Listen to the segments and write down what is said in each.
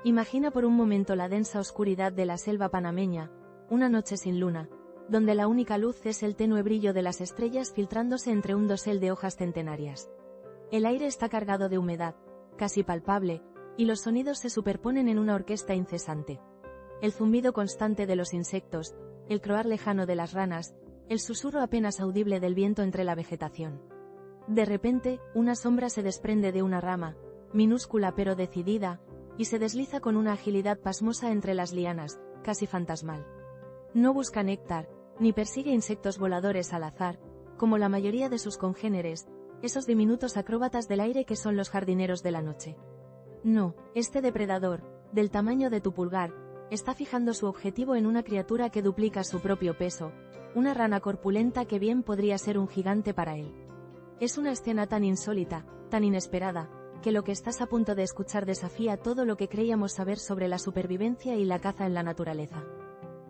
Imagina por un momento la densa oscuridad de la selva panameña, una noche sin luna, donde la única luz es el tenue brillo de las estrellas filtrándose entre un dosel de hojas centenarias. El aire está cargado de humedad, casi palpable, y los sonidos se superponen en una orquesta incesante. El zumbido constante de los insectos, el croar lejano de las ranas, el susurro apenas audible del viento entre la vegetación. De repente, una sombra se desprende de una rama, minúscula pero decidida, y se desliza con una agilidad pasmosa entre las lianas, casi fantasmal. No busca néctar, ni persigue insectos voladores al azar, como la mayoría de sus congéneres, esos diminutos acróbatas del aire que son los jardineros de la noche. No, este depredador, del tamaño de tu pulgar, está fijando su objetivo en una criatura que duplica su propio peso, una rana corpulenta que bien podría ser un gigante para él. Es una escena tan insólita, tan inesperada, que lo que estás a punto de escuchar desafía todo lo que creíamos saber sobre la supervivencia y la caza en la naturaleza.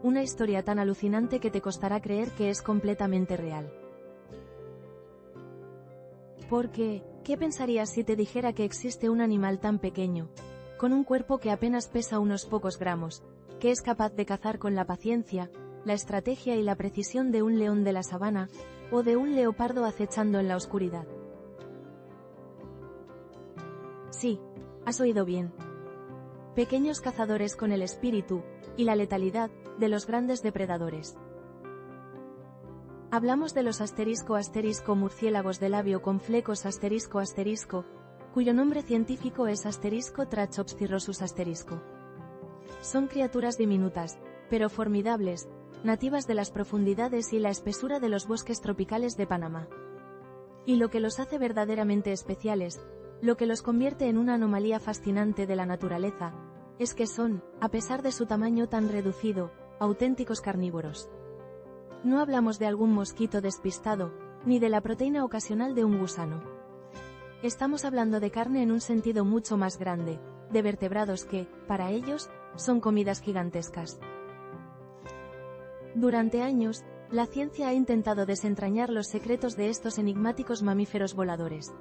Una historia tan alucinante que te costará creer que es completamente real. Porque, ¿qué pensarías si te dijera que existe un animal tan pequeño, con un cuerpo que apenas pesa unos pocos gramos, que es capaz de cazar con la paciencia, la estrategia y la precisión de un león de la sabana, o de un leopardo acechando en la oscuridad? Sí, has oído bien. Pequeños cazadores con el espíritu, y la letalidad, de los grandes depredadores. Hablamos de los murciélagos de labio con flecos cuyo nombre científico es Trachopstyrrhosus . Son criaturas diminutas, pero formidables, nativas de las profundidades y la espesura de los bosques tropicales de Panamá. Y lo que los hace verdaderamente especiales, lo que los convierte en una anomalía fascinante de la naturaleza, es que son, a pesar de su tamaño tan reducido, auténticos carnívoros. No hablamos de algún mosquito despistado, ni de la proteína ocasional de un gusano. Estamos hablando de carne en un sentido mucho más grande, de vertebrados que, para ellos, son comidas gigantescas. Durante años, la ciencia ha intentado desentrañar los secretos de estos enigmáticos mamíferos voladores.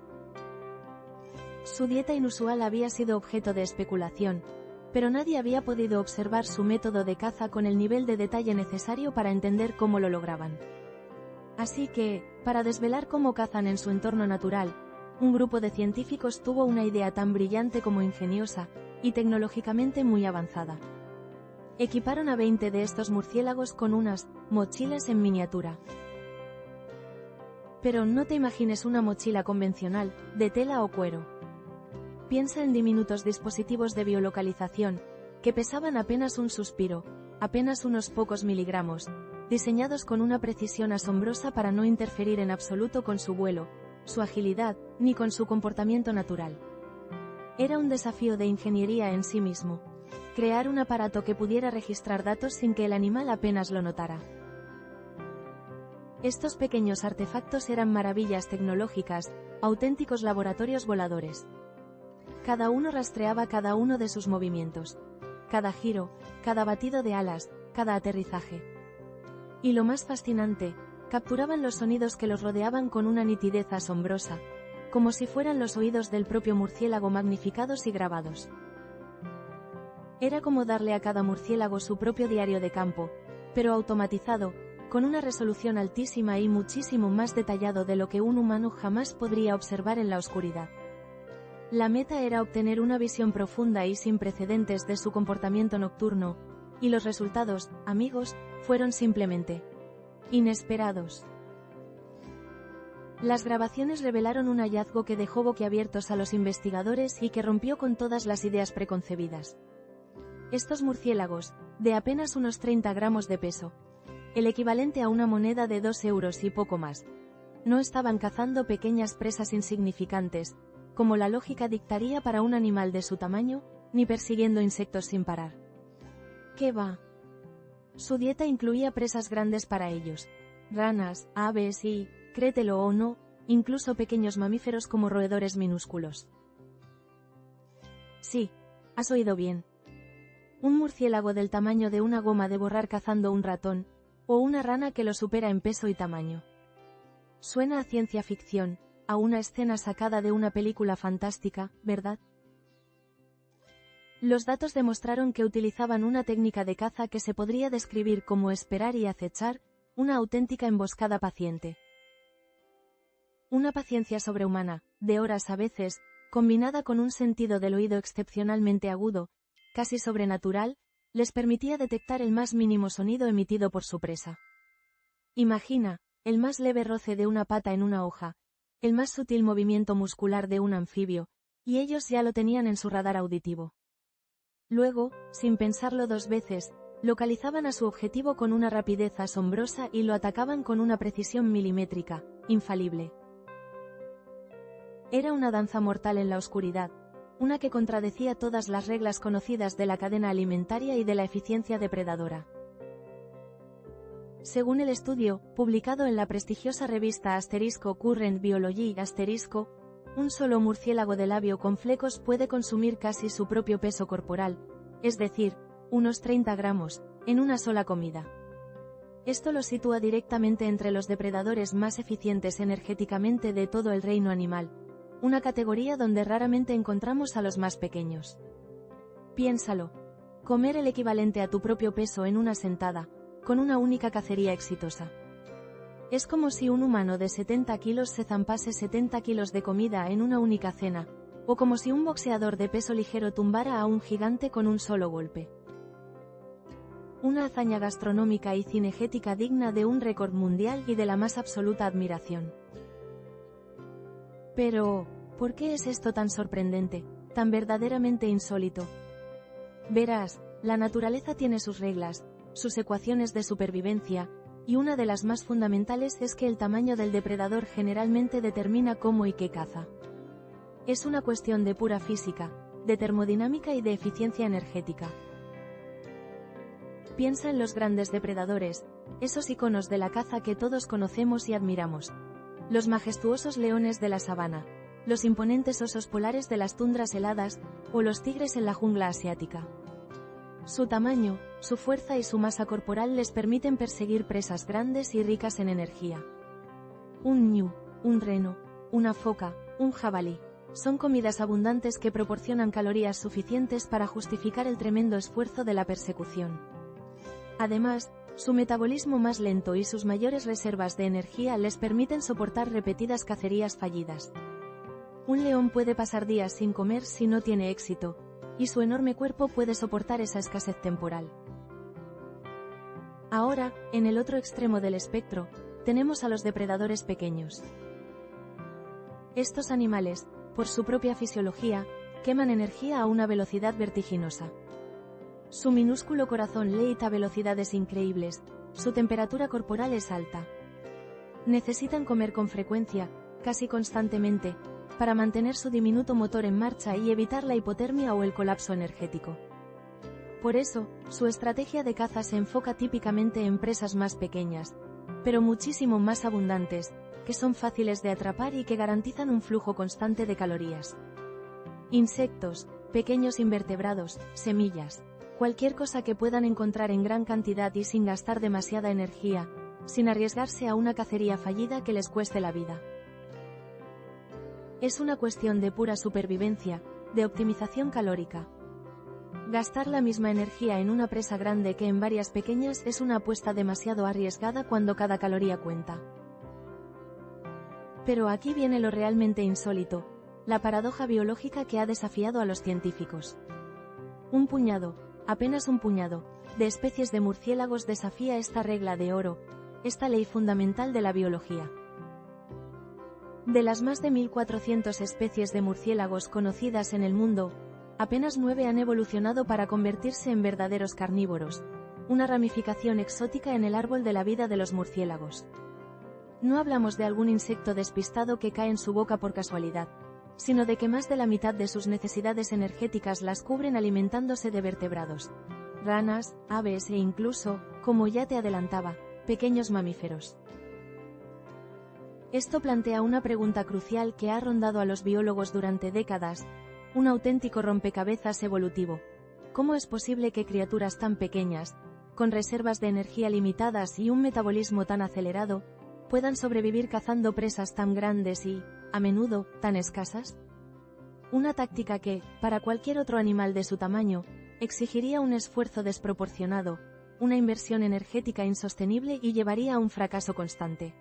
Su dieta inusual había sido objeto de especulación, pero nadie había podido observar su método de caza con el nivel de detalle necesario para entender cómo lo lograban. Así que, para desvelar cómo cazan en su entorno natural, un grupo de científicos tuvo una idea tan brillante como ingeniosa, y tecnológicamente muy avanzada. Equiparon a 20 de estos murciélagos con unas mochilas en miniatura. Pero no te imagines una mochila convencional, de tela o cuero. Piensa en diminutos dispositivos de biolocalización, que pesaban apenas un suspiro, apenas unos pocos miligramos, diseñados con una precisión asombrosa para no interferir en absoluto con su vuelo, su agilidad, ni con su comportamiento natural. Era un desafío de ingeniería en sí mismo, crear un aparato que pudiera registrar datos sin que el animal apenas lo notara. Estos pequeños artefactos eran maravillas tecnológicas, auténticos laboratorios voladores. Cada uno rastreaba cada uno de sus movimientos, cada giro, cada batido de alas, cada aterrizaje. Y lo más fascinante, capturaban los sonidos que los rodeaban con una nitidez asombrosa, como si fueran los oídos del propio murciélago magnificados y grabados. Era como darle a cada murciélago su propio diario de campo, pero automatizado, con una resolución altísima y muchísimo más detallado de lo que un humano jamás podría observar en la oscuridad. La meta era obtener una visión profunda y sin precedentes de su comportamiento nocturno, y los resultados, amigos, fueron simplemente inesperados. Las grabaciones revelaron un hallazgo que dejó boquiabiertos a los investigadores y que rompió con todas las ideas preconcebidas. Estos murciélagos, de apenas unos 30 gramos de peso, el equivalente a una moneda de 2 euros y poco más, no estaban cazando pequeñas presas insignificantes, como la lógica dictaría para un animal de su tamaño, ni persiguiendo insectos sin parar. ¿Qué va? Su dieta incluía presas grandes para ellos, ranas, aves y, créetelo o no, incluso pequeños mamíferos como roedores minúsculos. Sí, has oído bien. Un murciélago del tamaño de una goma de borrar cazando un ratón, o una rana que lo supera en peso y tamaño. Suena a ciencia ficción, a una escena sacada de una película fantástica, ¿verdad? Los datos demostraron que utilizaban una técnica de caza que se podría describir como esperar y acechar, una auténtica emboscada paciente. Una paciencia sobrehumana, de horas a veces, combinada con un sentido del oído excepcionalmente agudo, casi sobrenatural, les permitía detectar el más mínimo sonido emitido por su presa. Imagina, el más leve roce de una pata en una hoja, el más sutil movimiento muscular de un anfibio, y ellos ya lo tenían en su radar auditivo. Luego, sin pensarlo dos veces, localizaban a su objetivo con una rapidez asombrosa y lo atacaban con una precisión milimétrica, infalible. Era una danza mortal en la oscuridad, una que contradecía todas las reglas conocidas de la cadena alimentaria y de la eficiencia depredadora. Según el estudio, publicado en la prestigiosa revista Current Biology, un solo murciélago de labio con flecos puede consumir casi su propio peso corporal, es decir, unos 30 gramos, en una sola comida. Esto lo sitúa directamente entre los depredadores más eficientes energéticamente de todo el reino animal, una categoría donde raramente encontramos a los más pequeños. Piénsalo. Comer el equivalente a tu propio peso en una sentada, con una única cacería exitosa. Es como si un humano de 70 kilos se zampase 70 kilos de comida en una única cena, o como si un boxeador de peso ligero tumbara a un gigante con un solo golpe. Una hazaña gastronómica y cinegética digna de un récord mundial y de la más absoluta admiración. Pero, ¿por qué es esto tan sorprendente, tan verdaderamente insólito? Verás, la naturaleza tiene sus reglas, sus ecuaciones de supervivencia, y una de las más fundamentales es que el tamaño del depredador generalmente determina cómo y qué caza. Es una cuestión de pura física, de termodinámica y de eficiencia energética. Piensa en los grandes depredadores, esos iconos de la caza que todos conocemos y admiramos. Los majestuosos leones de la sabana, los imponentes osos polares de las tundras heladas, o los tigres en la jungla asiática. Su tamaño, su fuerza y su masa corporal les permiten perseguir presas grandes y ricas en energía. Un ñu, un reno, una foca, un jabalí, son comidas abundantes que proporcionan calorías suficientes para justificar el tremendo esfuerzo de la persecución. Además, su metabolismo más lento y sus mayores reservas de energía les permiten soportar repetidas cacerías fallidas. Un león puede pasar días sin comer si no tiene éxito, y su enorme cuerpo puede soportar esa escasez temporal. Ahora, en el otro extremo del espectro, tenemos a los depredadores pequeños. Estos animales, por su propia fisiología, queman energía a una velocidad vertiginosa. Su minúsculo corazón late a velocidades increíbles, su temperatura corporal es alta. Necesitan comer con frecuencia, casi constantemente, para mantener su diminuto motor en marcha y evitar la hipotermia o el colapso energético. Por eso, su estrategia de caza se enfoca típicamente en presas más pequeñas, pero muchísimo más abundantes, que son fáciles de atrapar y que garantizan un flujo constante de calorías. Insectos, pequeños invertebrados, semillas, cualquier cosa que puedan encontrar en gran cantidad y sin gastar demasiada energía, sin arriesgarse a una cacería fallida que les cueste la vida. Es una cuestión de pura supervivencia, de optimización calórica. Gastar la misma energía en una presa grande que en varias pequeñas es una apuesta demasiado arriesgada cuando cada caloría cuenta. Pero aquí viene lo realmente insólito, la paradoja biológica que ha desafiado a los científicos. Un puñado, apenas un puñado, de especies de murciélagos desafía esta regla de oro, esta ley fundamental de la biología. De las más de 1400 especies de murciélagos conocidas en el mundo, apenas 9 han evolucionado para convertirse en verdaderos carnívoros, una ramificación exótica en el árbol de la vida de los murciélagos. No hablamos de algún insecto despistado que cae en su boca por casualidad, sino de que más de la mitad de sus necesidades energéticas las cubren alimentándose de vertebrados, ranas, aves e incluso, como ya te adelantaba, pequeños mamíferos. Esto plantea una pregunta crucial que ha rondado a los biólogos durante décadas, un auténtico rompecabezas evolutivo. ¿Cómo es posible que criaturas tan pequeñas, con reservas de energía limitadas y un metabolismo tan acelerado, puedan sobrevivir cazando presas tan grandes y, a menudo, tan escasas? Una táctica que, para cualquier otro animal de su tamaño, exigiría un esfuerzo desproporcionado, una inversión energética insostenible y llevaría a un fracaso constante.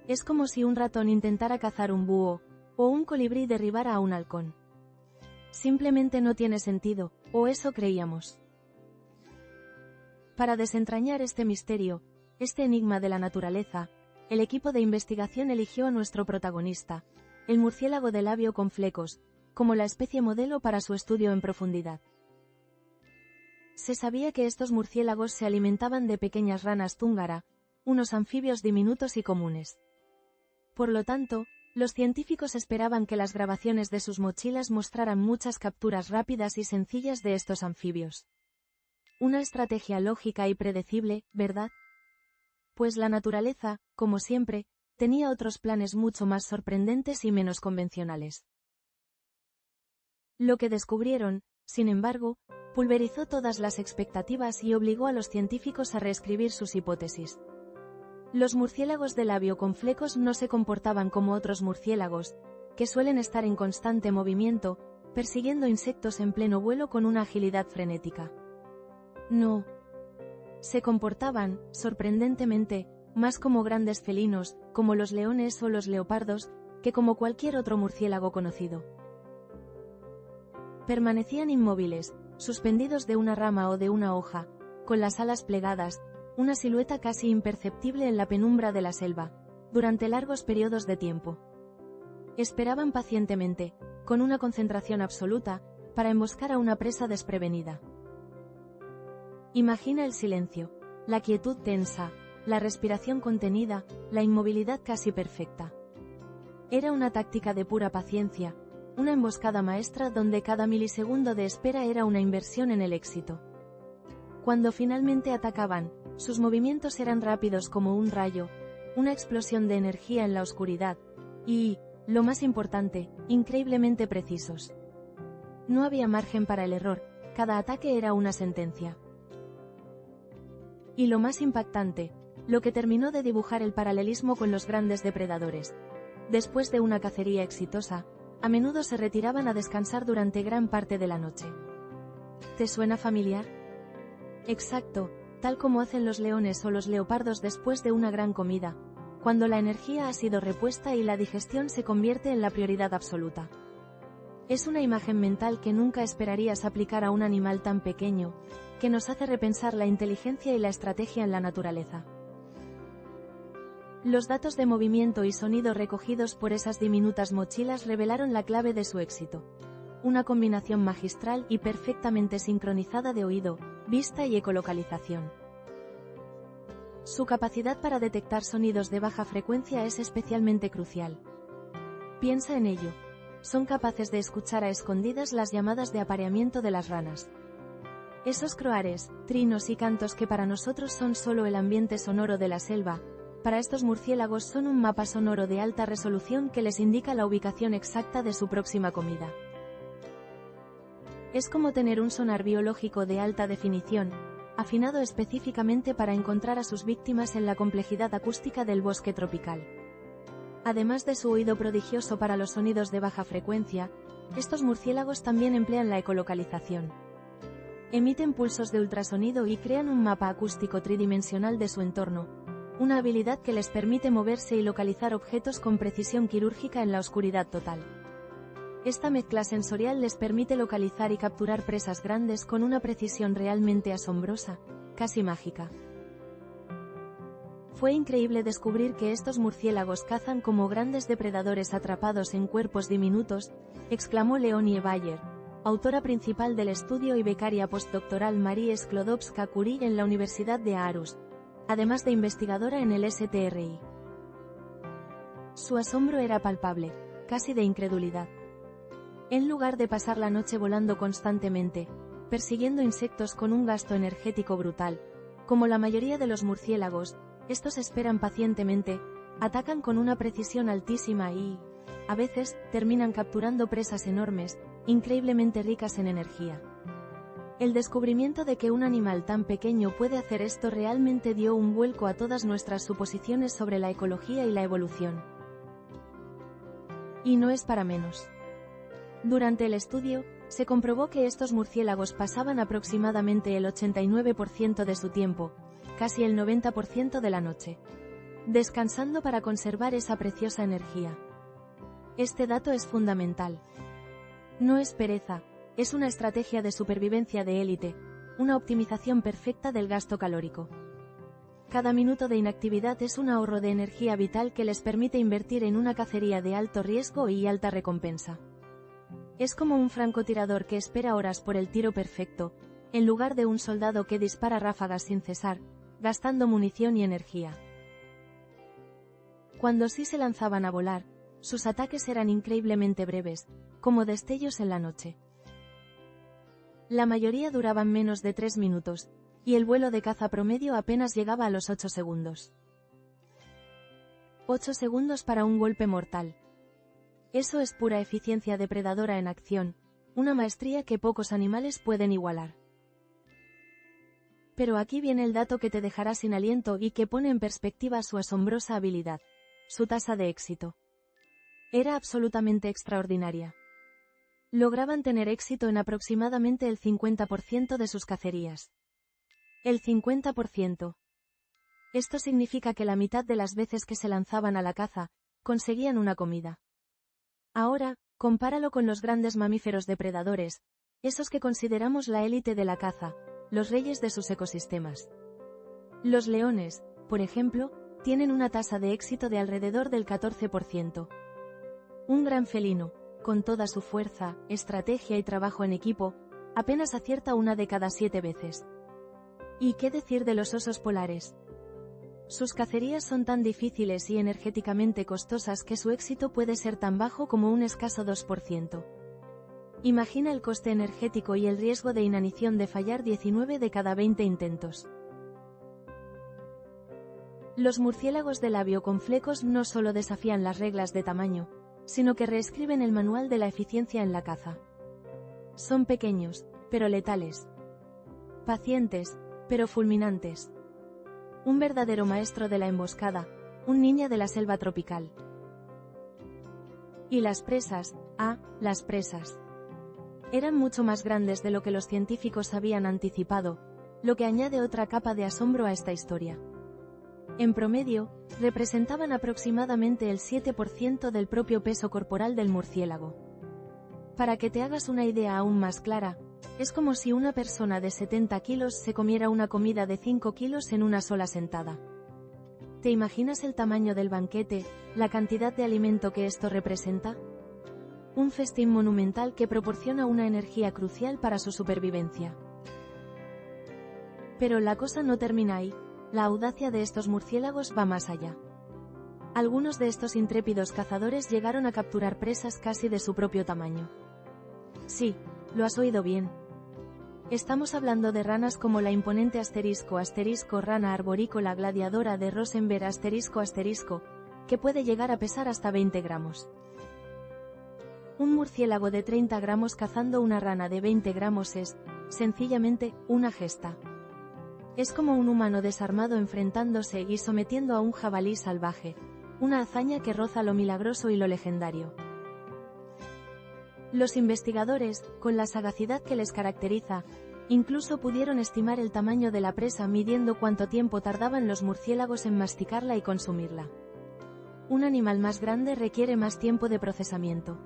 Es como si un ratón intentara cazar un búho, o un colibrí derribara a un halcón. Simplemente no tiene sentido, o eso creíamos. Para desentrañar este misterio, este enigma de la naturaleza, el equipo de investigación eligió a nuestro protagonista, el murciélago de labio con flecos, como la especie modelo para su estudio en profundidad. Se sabía que estos murciélagos se alimentaban de pequeñas ranas túngara, unos anfibios diminutos y comunes. Por lo tanto, los científicos esperaban que las grabaciones de sus mochilas mostraran muchas capturas rápidas y sencillas de estos anfibios. Una estrategia lógica y predecible, ¿verdad? Pues la naturaleza, como siempre, tenía otros planes mucho más sorprendentes y menos convencionales. Lo que descubrieron, sin embargo, pulverizó todas las expectativas y obligó a los científicos a reescribir sus hipótesis. Los murciélagos de labio con flecos no se comportaban como otros murciélagos, que suelen estar en constante movimiento, persiguiendo insectos en pleno vuelo con una agilidad frenética. No. Se comportaban, sorprendentemente, más como grandes felinos, como los leones o los leopardos, que como cualquier otro murciélago conocido. Permanecían inmóviles, suspendidos de una rama o de una hoja, con las alas plegadas, una silueta casi imperceptible en la penumbra de la selva, durante largos periodos de tiempo. Esperaban pacientemente, con una concentración absoluta, para emboscar a una presa desprevenida. Imagina el silencio, la quietud tensa, la respiración contenida, la inmovilidad casi perfecta. Era una táctica de pura paciencia, una emboscada maestra donde cada milisegundo de espera era una inversión en el éxito. Cuando finalmente atacaban, sus movimientos eran rápidos como un rayo, una explosión de energía en la oscuridad, y, lo más importante, increíblemente precisos. No había margen para el error, cada ataque era una sentencia. Y lo más impactante, lo que terminó de dibujar el paralelismo con los grandes depredadores. Después de una cacería exitosa, a menudo se retiraban a descansar durante gran parte de la noche. ¿Te suena familiar? Exacto, tal como hacen los leones o los leopardos después de una gran comida, cuando la energía ha sido repuesta y la digestión se convierte en la prioridad absoluta. Es una imagen mental que nunca esperarías aplicar a un animal tan pequeño, que nos hace repensar la inteligencia y la estrategia en la naturaleza. Los datos de movimiento y sonido recogidos por esas diminutas mochilas revelaron la clave de su éxito. Una combinación magistral y perfectamente sincronizada de oído, vista y ecolocalización. Su capacidad para detectar sonidos de baja frecuencia es especialmente crucial. Piensa en ello. Son capaces de escuchar a escondidas las llamadas de apareamiento de las ranas. Esos croares, trinos y cantos que para nosotros son solo el ambiente sonoro de la selva, para estos murciélagos son un mapa sonoro de alta resolución que les indica la ubicación exacta de su próxima comida. Es como tener un sonar biológico de alta definición, afinado específicamente para encontrar a sus víctimas en la complejidad acústica del bosque tropical. Además de su oído prodigioso para los sonidos de baja frecuencia, estos murciélagos también emplean la ecolocalización. Emiten pulsos de ultrasonido y crean un mapa acústico tridimensional de su entorno, una habilidad que les permite moverse y localizar objetos con precisión quirúrgica en la oscuridad total. Esta mezcla sensorial les permite localizar y capturar presas grandes con una precisión realmente asombrosa, casi mágica. Fue increíble descubrir que estos murciélagos cazan como grandes depredadores atrapados en cuerpos diminutos, exclamó Leonie Bayer, autora principal del estudio y becaria postdoctoral Marie Sklodowska-Curie en la Universidad de Aarhus, además de investigadora en el STRI. Su asombro era palpable, casi de incredulidad. En lugar de pasar la noche volando constantemente, persiguiendo insectos con un gasto energético brutal, como la mayoría de los murciélagos, estos esperan pacientemente, atacan con una precisión altísima y, a veces, terminan capturando presas enormes, increíblemente ricas en energía. El descubrimiento de que un animal tan pequeño puede hacer esto realmente dio un vuelco a todas nuestras suposiciones sobre la ecología y la evolución. Y no es para menos. Durante el estudio, se comprobó que estos murciélagos pasaban aproximadamente el 89% de su tiempo, casi el 90% de la noche, descansando para conservar esa preciosa energía. Este dato es fundamental. No es pereza, es una estrategia de supervivencia de élite, una optimización perfecta del gasto calórico. Cada minuto de inactividad es un ahorro de energía vital que les permite invertir en una cacería de alto riesgo y alta recompensa. Es como un francotirador que espera horas por el tiro perfecto, en lugar de un soldado que dispara ráfagas sin cesar, gastando munición y energía. Cuando sí se lanzaban a volar, sus ataques eran increíblemente breves, como destellos en la noche. La mayoría duraban menos de 3 minutos, y el vuelo de caza promedio apenas llegaba a los 8 segundos. 8 segundos para un golpe mortal. Eso es pura eficiencia depredadora en acción, una maestría que pocos animales pueden igualar. Pero aquí viene el dato que te dejará sin aliento y que pone en perspectiva su asombrosa habilidad, su tasa de éxito. Era absolutamente extraordinaria. Lograban tener éxito en aproximadamente el 50% de sus cacerías. El 50%. Esto significa que la mitad de las veces que se lanzaban a la caza, conseguían una comida. Ahora, compáralo con los grandes mamíferos depredadores, esos que consideramos la élite de la caza, los reyes de sus ecosistemas. Los leones, por ejemplo, tienen una tasa de éxito de alrededor del 14%. Un gran felino, con toda su fuerza, estrategia y trabajo en equipo, apenas acierta una de cada 7 veces. ¿Y qué decir de los osos polares? Sus cacerías son tan difíciles y energéticamente costosas que su éxito puede ser tan bajo como un escaso 2%. Imagina el coste energético y el riesgo de inanición de fallar 19 de cada 20 intentos. Los murciélagos de labio con flecos no solo desafían las reglas de tamaño, sino que reescriben el manual de la eficiencia en la caza. Son pequeños, pero letales. Pacientes, pero fulminantes. Un verdadero maestro de la emboscada, un ninja de la selva tropical. Y las presas, las presas. Eran mucho más grandes de lo que los científicos habían anticipado, lo que añade otra capa de asombro a esta historia. En promedio, representaban aproximadamente el 7% del propio peso corporal del murciélago. Para que te hagas una idea aún más clara, es como si una persona de 70 kilos se comiera una comida de 5 kilos en una sola sentada. ¿Te imaginas el tamaño del banquete, la cantidad de alimento que esto representa? Un festín monumental que proporciona una energía crucial para su supervivencia. Pero la cosa no termina ahí, la audacia de estos murciélagos va más allá. Algunos de estos intrépidos cazadores llegaron a capturar presas casi de su propio tamaño. Sí, lo has oído bien. Estamos hablando de ranas como la imponente rana arborícola gladiadora de Rosenberg que puede llegar a pesar hasta 20 gramos. Un murciélago de 30 gramos cazando una rana de 20 gramos es, sencillamente, una gesta. Es como un humano desarmado enfrentándose y sometiendo a un jabalí salvaje, una hazaña que roza lo milagroso y lo legendario. Los investigadores, con la sagacidad que les caracteriza, incluso pudieron estimar el tamaño de la presa midiendo cuánto tiempo tardaban los murciélagos en masticarla y consumirla. Un animal más grande requiere más tiempo de procesamiento.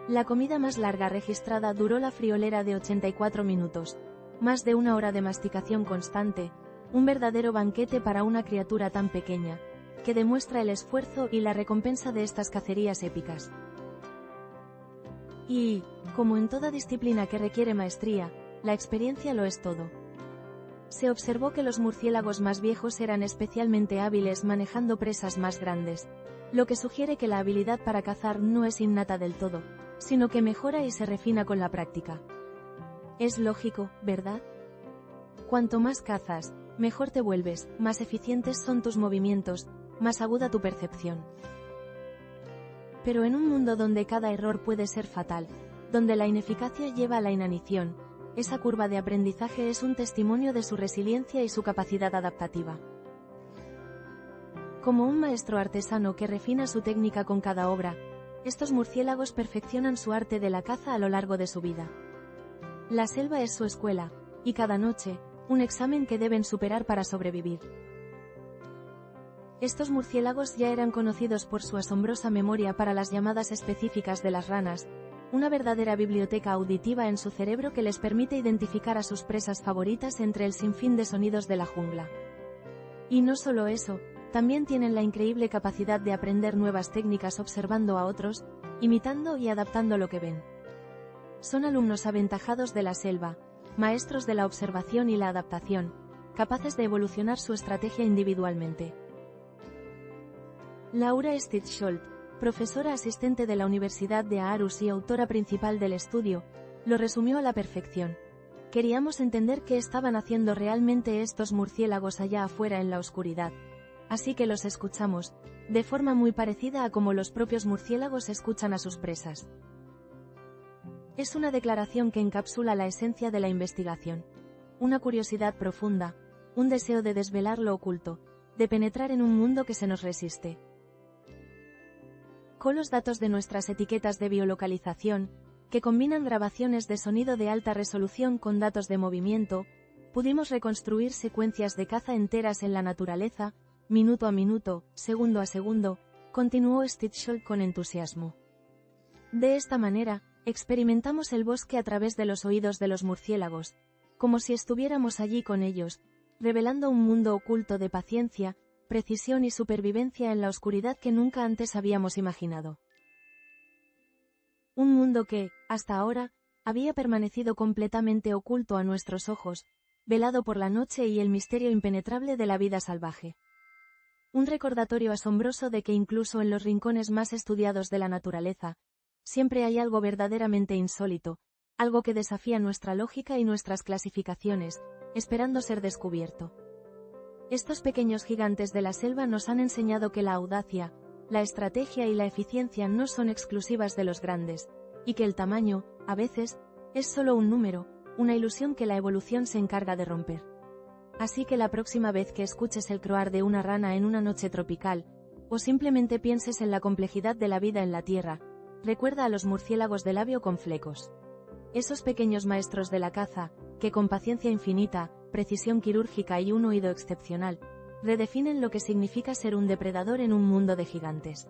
La comida más larga registrada duró la friolera de 84 minutos, más de una hora de masticación constante, un verdadero banquete para una criatura tan pequeña, que demuestra el esfuerzo y la recompensa de estas cacerías épicas. Y, como en toda disciplina que requiere maestría, la experiencia lo es todo. Se observó que los murciélagos más viejos eran especialmente hábiles manejando presas más grandes, lo que sugiere que la habilidad para cazar no es innata del todo, sino que mejora y se refina con la práctica. Es lógico, ¿verdad? Cuanto más cazas, mejor te vuelves, más eficientes son tus movimientos, más aguda tu percepción. Pero en un mundo donde cada error puede ser fatal, donde la ineficacia lleva a la inanición, esa curva de aprendizaje es un testimonio de su resiliencia y su capacidad adaptativa. Como un maestro artesano que refina su técnica con cada obra, Estos murciélagos perfeccionan su arte de la caza a lo largo de su vida. La selva es su escuela, y cada noche, un examen que deben superar para sobrevivir. Estos murciélagos ya eran conocidos por su asombrosa memoria para las llamadas específicas de las ranas, una verdadera biblioteca auditiva en su cerebro que les permite identificar a sus presas favoritas entre el sinfín de sonidos de la jungla. Y no solo eso, también tienen la increíble capacidad de aprender nuevas técnicas observando a otros, imitando y adaptando lo que ven. Son alumnos aventajados de la selva, maestros de la observación y la adaptación, capaces de evolucionar su estrategia individualmente. Laura Stitchold, profesora asistente de la Universidad de Aarhus y autora principal del estudio, lo resumió a la perfección. Queríamos entender qué estaban haciendo realmente estos murciélagos allá afuera en la oscuridad. Así que los escuchamos, de forma muy parecida a como los propios murciélagos escuchan a sus presas. Es una declaración que encapsula la esencia de la investigación. Una curiosidad profunda, un deseo de desvelar lo oculto, de penetrar en un mundo que se nos resiste. Con los datos de nuestras etiquetas de biolocalización, que combinan grabaciones de sonido de alta resolución con datos de movimiento, pudimos reconstruir secuencias de caza enteras en la naturaleza, minuto a minuto, segundo a segundo, continuó Stitchold con entusiasmo. De esta manera, experimentamos el bosque a través de los oídos de los murciélagos, como si estuviéramos allí con ellos, revelando un mundo oculto de paciencia, precisión y supervivencia en la oscuridad que nunca antes habíamos imaginado. Un mundo que, hasta ahora, había permanecido completamente oculto a nuestros ojos, velado por la noche y el misterio impenetrable de la vida salvaje. Un recordatorio asombroso de que incluso en los rincones más estudiados de la naturaleza, siempre hay algo verdaderamente insólito, algo que desafía nuestra lógica y nuestras clasificaciones, esperando ser descubierto. Estos pequeños gigantes de la selva nos han enseñado que la audacia, la estrategia y la eficiencia no son exclusivas de los grandes, y que el tamaño, a veces, es solo un número, una ilusión que la evolución se encarga de romper. Así que la próxima vez que escuches el croar de una rana en una noche tropical, o simplemente pienses en la complejidad de la vida en la Tierra, recuerda a los murciélagos de labio con flecos. Esos pequeños maestros de la caza, que con paciencia infinita, precisión quirúrgica y un oído excepcional, redefinen lo que significa ser un depredador en un mundo de gigantes.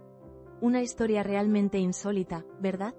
Una historia realmente insólita, ¿verdad?